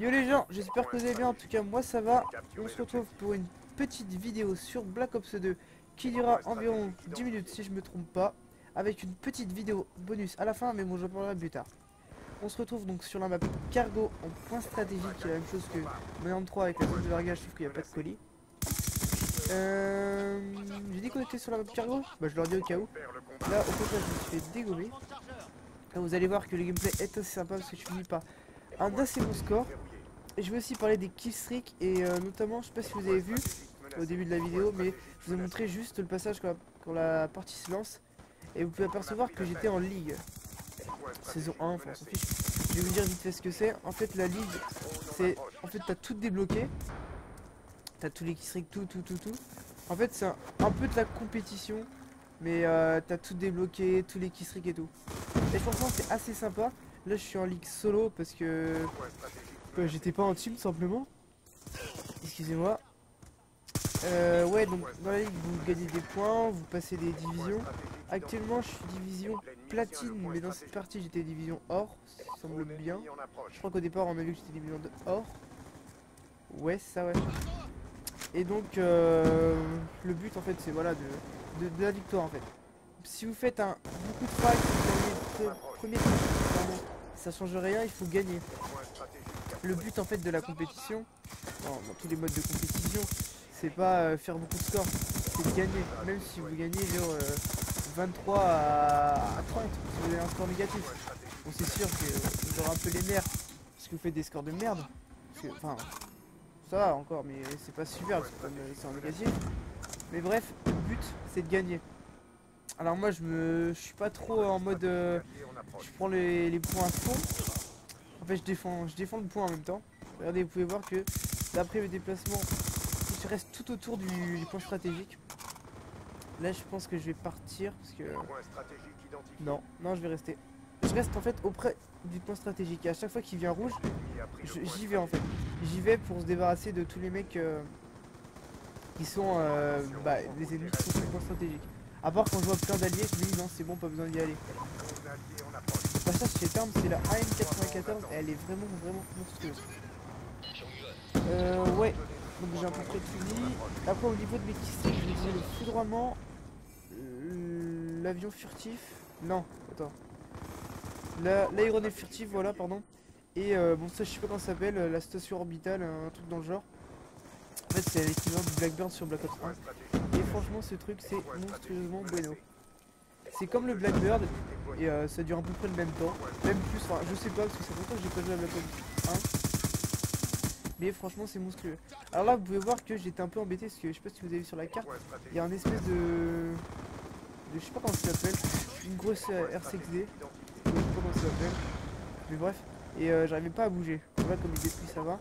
Yo les gens, j'espère que vous allez bien, en tout cas moi ça va. On se retrouve pour une petite vidéo sur Black Ops 2 qui durera environ 10 minutes si je me trompe pas, avec une petite vidéo bonus à la fin, mais bon j'en parlerai plus tard. On se retrouve donc sur la map cargo en point stratégique, qui est la même chose que Modern 3 avec la zone de largage, sauf qu'il n'y a pas de colis. J'ai dit qu'on était sur la map cargo, bah je leur dis au cas où. Là au contraire je me suis fait dégommer. Là vous allez voir que le gameplay est assez sympa parce que je finis par un assez bon score. Et je vais aussi parler des killstreaks et notamment, je sais pas si vous avez vu au début de la vidéo, mais je vous ai montré juste le passage quand la partie se lance. Et vous pouvez apercevoir que j'étais en ligue. Saison 1, enfin on s'en fiche. Je vais vous dire vite fait ce que c'est. En fait la ligue, c'est... En fait t'as tout débloqué. T'as tous les killstreaks, tout. En fait c'est un peu de la compétition. Mais t'as tout débloqué, tous les killstreaks et tout. Et franchement c'est assez sympa. Là je suis en ligue solo parce que... j'étais pas en team simplement. Excusez-moi. Ouais, donc dans la ligue vous gagnez des points, vous passez des divisions. Actuellement je suis division platine, mais dans cette partie j'étais division or, ça semble bien. Je crois qu'au départ on a vu que j'étais division de or. Ouais, ça ouais. Et donc le but en fait c'est voilà de la victoire en fait. Si vous faites beaucoup de frags, vous gagnez le premier tour, ça change rien, il faut gagner. Le but en fait de la compétition, dans tous les modes de compétition, c'est pas faire beaucoup de scores, c'est de gagner. Même si vous gagnez genre 23 à 30, si vous avez un score négatif. Bon c'est sûr que vous aurez un peu les nerfs, parce que vous faites des scores de merde. Enfin, ça va encore, mais c'est pas super, c'est en négatif. Mais bref, le but c'est de gagner. Alors moi je suis pas trop en mode je prends les points à fond. En fait je défends le point en même temps. Regardez, vous pouvez voir que d'après mes déplacements, je reste tout autour du point stratégique. Là je pense que je vais partir parce que... Non, je vais rester. Je reste en fait auprès du point stratégique. Et à chaque fois qu'il vient rouge, j'y vais en fait. J'y vais pour se débarrasser de tous les mecs qui sont les ennemis qui sont sur le point stratégique. À part quand je vois plein d'alliés, je me dis non c'est bon, pas besoin d'y aller. Au passage chez Terme, c'est la AM94, elle est vraiment monstrueuse. Ouais, donc j'ai à peu près tout dit. Après au niveau de mes killstreaks, je vais dire le foudroiement, l'avion furtif, non, attends. L'aéronef furtif, voilà, pardon. Et bon ça je sais pas comment ça s'appelle, la station orbitale, un truc dans le genre. En fait c'est l'équivalent du Blackbird sur Black Ops 1. Et franchement ce truc c'est monstrueusement bueno. C'est comme le Blackbird et ça dure à peu près le même temps. Même plus, enfin je sais pas parce que c'est longtemps que j'ai pas joué à Black Ops 1. Mais franchement c'est monstrueux. Alors là vous pouvez voir que j'étais un peu embêté parce que je sais pas si vous avez vu sur la carte. Il y a un espèce de je sais pas comment ça s'appelle. Une grosse R6D. Je sais pas comment ça s'appelle. Mais bref. Et j'arrivais pas à bouger. Voilà comme il détruit ça va.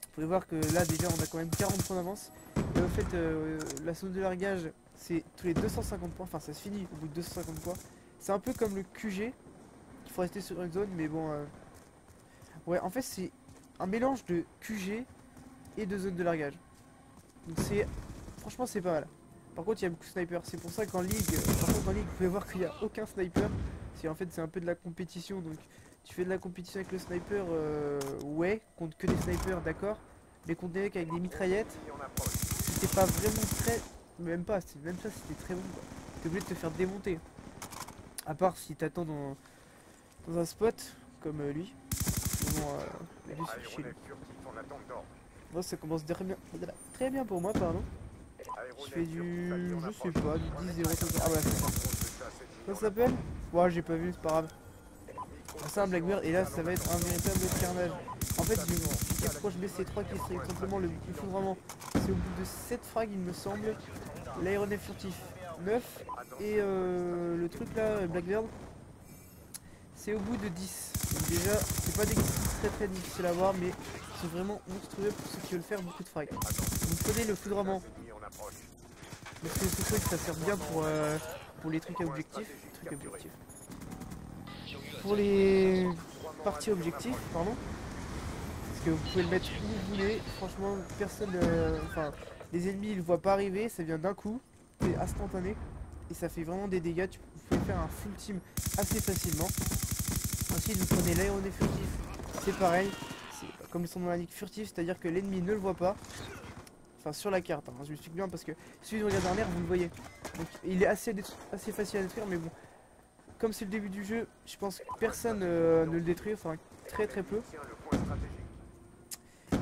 Vous pouvez voir que là déjà on a quand même 40 points d'avance. En fait la zone de largage c'est tous les 250 points, enfin ça se finit au bout de 250 points. C'est un peu comme le QG, il faut rester sur une zone mais bon ouais en fait c'est un mélange de QG et de zone de largage. Donc c'est franchement c'est pas mal. Par contre il y a beaucoup de snipers, c'est pour ça qu'en ligue, vous pouvez voir qu'il n'y a aucun sniper. C'est en fait c'est un peu de la compétition, donc tu fais de la compétition avec le sniper, ouais, contre que des snipers, d'accord. Mais contre des mecs avec des mitraillettes, c'était pas vraiment très... Même ça c'était très bon quoi. T'es obligé de te faire démonter. À part si t'attends dans un spot, comme lui. Bon, les deux sont chez lui. Moi ça commence très bien pour moi, pardon. Je fais du... je sais pas, du 10-0. Ah ouais, c'est ça. Comment ça s'appelle? Ouais, j'ai pas vu, c'est pas grave. C'est un Blackbird et là ça va être un véritable carnage. En fait je vais vous expliquer pourquoi je mets ces trois qui seraient simplement le faut vraiment. C'est au bout de 7 frags il me semble. L'aéronef furtif 9 et le truc là Blackbird c'est au bout de 10. Donc déjà c'est pas des kills très difficiles à voir mais c'est vraiment monstrueux pour ceux qui veulent faire beaucoup de frags. Vous prenez le foudroiement. Parce que ce truc ça sert bien pour les trucs à objectif. Pour les parties objectifs, pardon. Parce que vous pouvez le mettre où vous voulez. Franchement, personne... enfin, les ennemis ils le voient pas arriver. Ça vient d'un coup. C'est instantané. Et ça fait vraiment des dégâts. Vous pouvez faire un full team assez facilement. Ensuite, vous prenez l'aéronef furtif. C'est pareil. comme son nom l'indique, furtif, c'est-à-dire que l'ennemi ne le voit pas. Enfin sur la carte, hein. Je m'explique bien parce que si vous regardez en l'air, vous le voyez. Donc il est assez facile à détruire, mais bon. Comme c'est le début du jeu, je pense que personne ne le détruit, enfin très peu.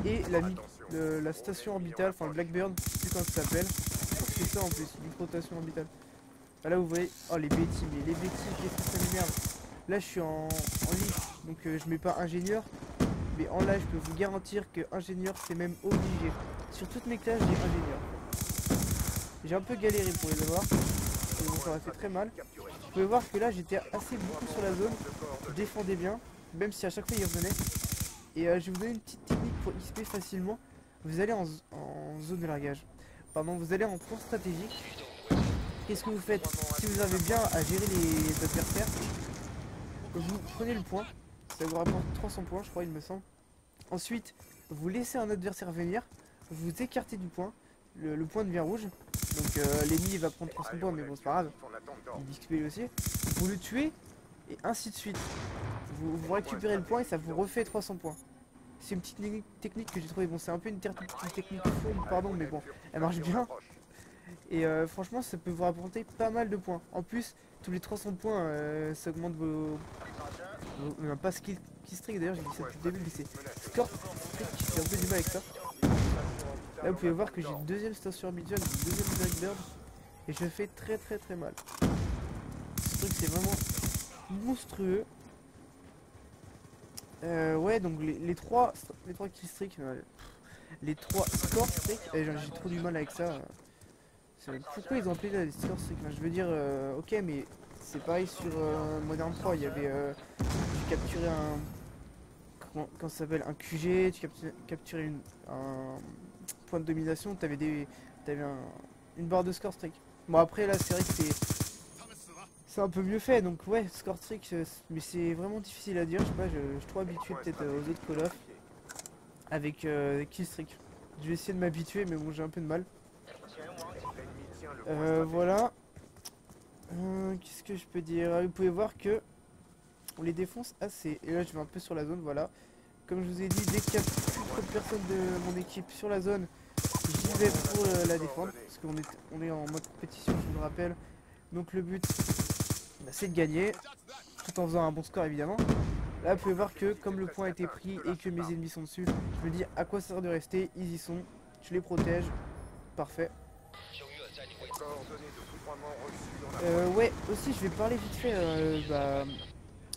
Et la station orbitale, enfin le Blackbird, je sais plus comment ça s'appelle. Je pense que c'est ça en plus, micro-station orbitale. Ah, là vous voyez, oh les bêtises, mais les bêtises, qu'est-ce que ça m'énerve. Là je suis en ligne, donc je mets pas ingénieur. Mais en live, je peux vous garantir que ingénieur c'est même obligé. Sur toutes mes classes, j'ai ingénieur. J'ai un peu galéré pour les avoir. Et bon, ça m'a fait très mal. Vous pouvez voir que là, j'étais assez beaucoup sur la zone. Je défendais bien, même si à chaque fois il revenait. Et je vais vous donner une petite technique pour XP facilement. Vous allez en zone de largage. Pardon, vous allez en point stratégique. Qu'est-ce que vous faites? Si vous avez bien à gérer les adversaires, vous prenez le point. Ça vous rapporte 300 points, je crois, il me semble. Ensuite, vous laissez un adversaire venir. Vous écartez du point. Le point devient rouge. Donc l'ennemi va prendre 300 points, mais bon, c'est pas grave. Il XP aussi. Vous le tuez, et ainsi de suite. Vous récupérez le point et ça vous refait 300 points. C'est une petite technique que j'ai trouvé. Bon, c'est un peu une technique fourbe, pardon, mais bon, elle marche bien. Et franchement, ça peut vous rapporter pas mal de points. En plus, tous les 300 points, ça augmente vos pas skill streak, d'ailleurs, j'ai dit ça depuis le début, mais c'est score streak. J'ai un peu du mal avec ça. Là, vous pouvez voir que j'ai une deuxième station habituelle, une deuxième Blackbird. Et je fais très mal. Ce truc, c'est vraiment monstrueux. Ouais, donc les trois kill streak, les 3 score streak, j'ai trop du mal avec ça. Pourquoi ils ont appelé là les score streak? Je veux dire, ok, mais c'est pareil sur Modern 3. Il y avait, tu capturais comment ça s'appelle, un QG, tu capturais un point de domination, t'avais une barre de score streak. Bon, après là, c'est vrai que c'est un peu mieux fait, donc ouais, score streak, mais c'est vraiment difficile à dire. Je sais pas, je suis trop habitué peut-être aux autres Call of avec kill streak. Je vais essayer de m'habituer, mais bon, j'ai un peu de mal. Voilà. Qu'est-ce que je peux dire? Vous pouvez voir que on les défonce assez. Et là, je vais un peu sur la zone, voilà. Comme je vous ai dit, dès qu'il y a plus trop de personnes de mon équipe sur la zone, j'y vais pour la défendre. Parce qu'on est en mode compétition, je vous le rappelle. Donc le but, bah, c'est de gagner, tout en faisant un bon score évidemment. Là, vous pouvez voir que comme le point a été pris et que mes ennemis sont dessus, je me dis à quoi ça sert de rester. Ils y sont, je les protège. Parfait. Ouais, aussi je vais parler vite fait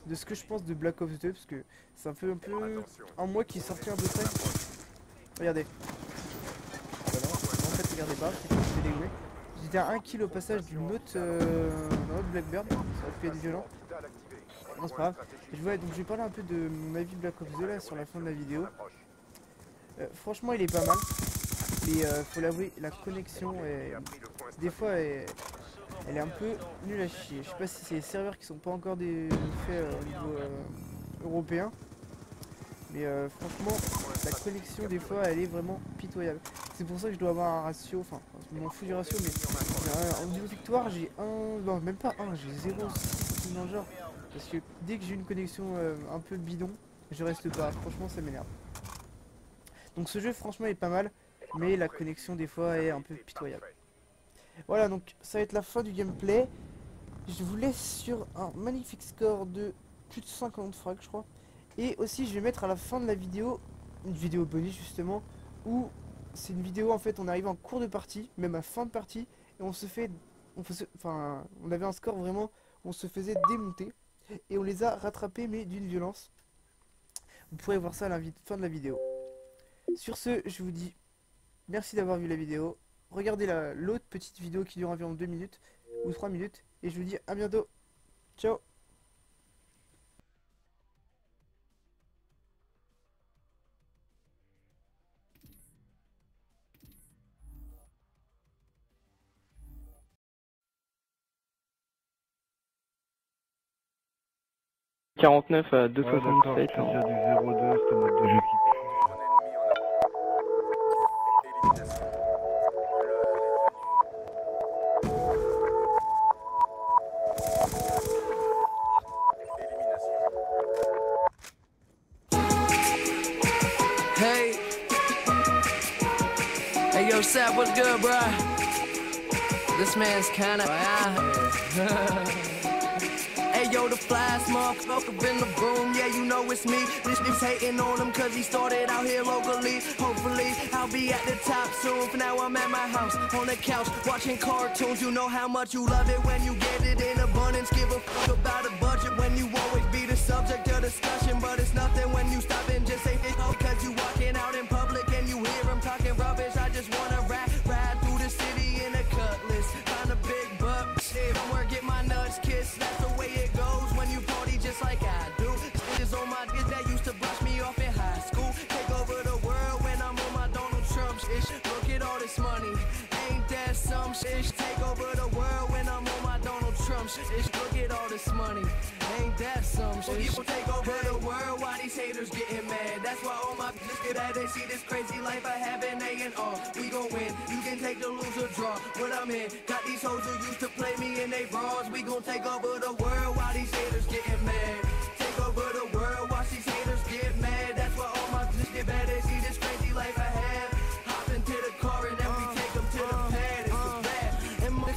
de ce que je pense de Black Ops 2, parce que c'est un peu un mois qui est sorti un peu près. Regardez. Voilà. En fait, regardez pas, c'est dégoûté. J'étais à 1 kill au passage d'une autre Blackbird, ça aurait pu être violent. Non, c'est pas grave. Donc je vais parler un peu de mon avis Black Ops 2 là sur la fin de la vidéo. Franchement, il est pas mal. Mais faut l'avouer, la connexion des fois elle est un peu nulle à chier. Je sais pas si c'est les serveurs qui sont pas encore faits au niveau européen. Mais franchement, la connexion des fois elle est vraiment pitoyable. C'est pour ça que je dois avoir un ratio, enfin je m'en fous du ratio, mais au niveau victoire j'ai non même pas j'ai 0,6 dans le genre. Parce que dès que j'ai une connexion un peu bidon, je reste pas. Franchement ça m'énerve. Donc ce jeu franchement est pas mal, mais la connexion des fois est un peu pitoyable. Voilà, donc ça va être la fin du gameplay. Je vous laisse sur un magnifique score de plus de 50 frags je crois. Et aussi je vais mettre à la fin de la vidéo une vidéo bonus justement, où c'est une vidéo en fait on arrive en cours de partie, même à fin de partie, et on avait un score vraiment, on se faisait démonter, et on les a rattrapés mais d'une violence. Vous pourrez voir ça à la fin de la vidéo. Sur ce, je vous dis merci d'avoir vu la vidéo. Regardez l'autre petite vidéo qui dure environ 2 minutes ou 3 minutes. Et je vous dis à bientôt. Ciao. À 2,67. C'est déjà du 0,2, c'est mode de jeu qui pue. Sap, what's good, bruh? This man's kinda Hey yo, the flyest motherfucker in the room, yeah, you know it's me. This nigga's hating on him cause he started out here locally. Hopefully, I'll be at the top soon. For now, I'm at my house, on the couch, watching cartoons. You know how much you love it when you get it in abundance. Give a fuck about a budget when you always be the subject of discussion. But it's nothing when you stop and just say it cause you walking out in public and you hear him talking rubbish. I just wanna ride through the city in a cutlass. Find a big buck, shit, somewhere get my nuts kissed. That's the way it goes when you party just like I do. Is on my dick that used to brush me off in high school. Take over the world when I'm on my Donald Trump shit. Look at all this money, ain't that some shit? Take over the world when I'm on my Donald Trump shit. Look at all this money, ain't that some shit? People take over the world while these haters getting mad. That's why all my bitches get mad. They see this crazy life I have and they and all. We gon' win, you can take the lose or draw. What I'm in, got these hoes who used to play me in they bras. We gon' take over the world while these haters getting mad. Take over the world, watch these haters get mad. That's why all my bitches get mad. They see this crazy life I have. Hop into the car and then we take them to the pad. It's a bad. And my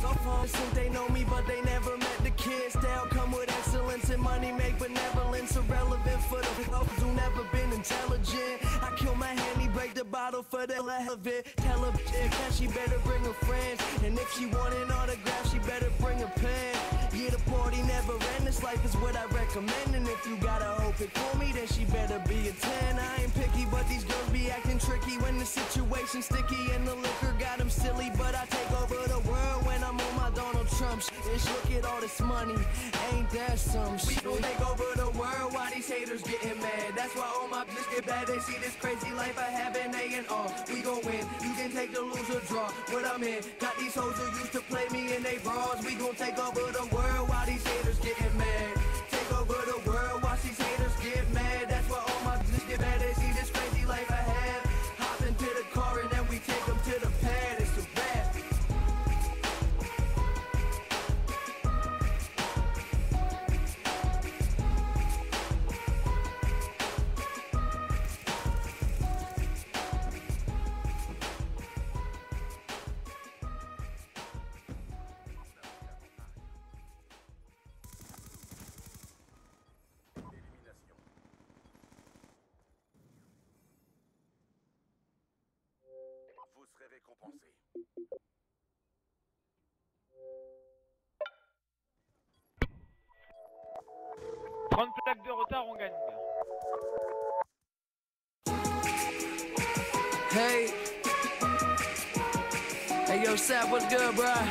think they know me, but they never met the kids. Style come with excellence and money make benevolence irrelevant for the folks who never been intelligent. I kill my handy, break the bottle for the hell of it. Tell her that she better bring her friends, and if she want an autograph, she better bring a pen. Yeah, the party never end. This life is what I recommend, and if you gotta hope it for me, then she better be a 10. I ain't picky, but these girls be acting tricky when the situation's sticky and the liquor got them silly. But I take over the world when I'm on my Donald Trump shit. Look at all this money, ain't that some shit? We gon' take over the world while these haters getting mad. That's why all my bitches get bad. They see this crazy life I have and they and all. We gon' win, you can take the lose or draw. What I'm in, got these hoes who used to play me in they bras. We gon' take over the world while these haters getting mad. Take over the world, watch these haters get mad. That's why all my bitches get mad. They see this crazy life I have. Hop into the car and then we take them to the pad. It's a rap. Vous serez récompensé. Plaques de retard, on gagne. Hey, hey yo, Sap, what's good, bruh?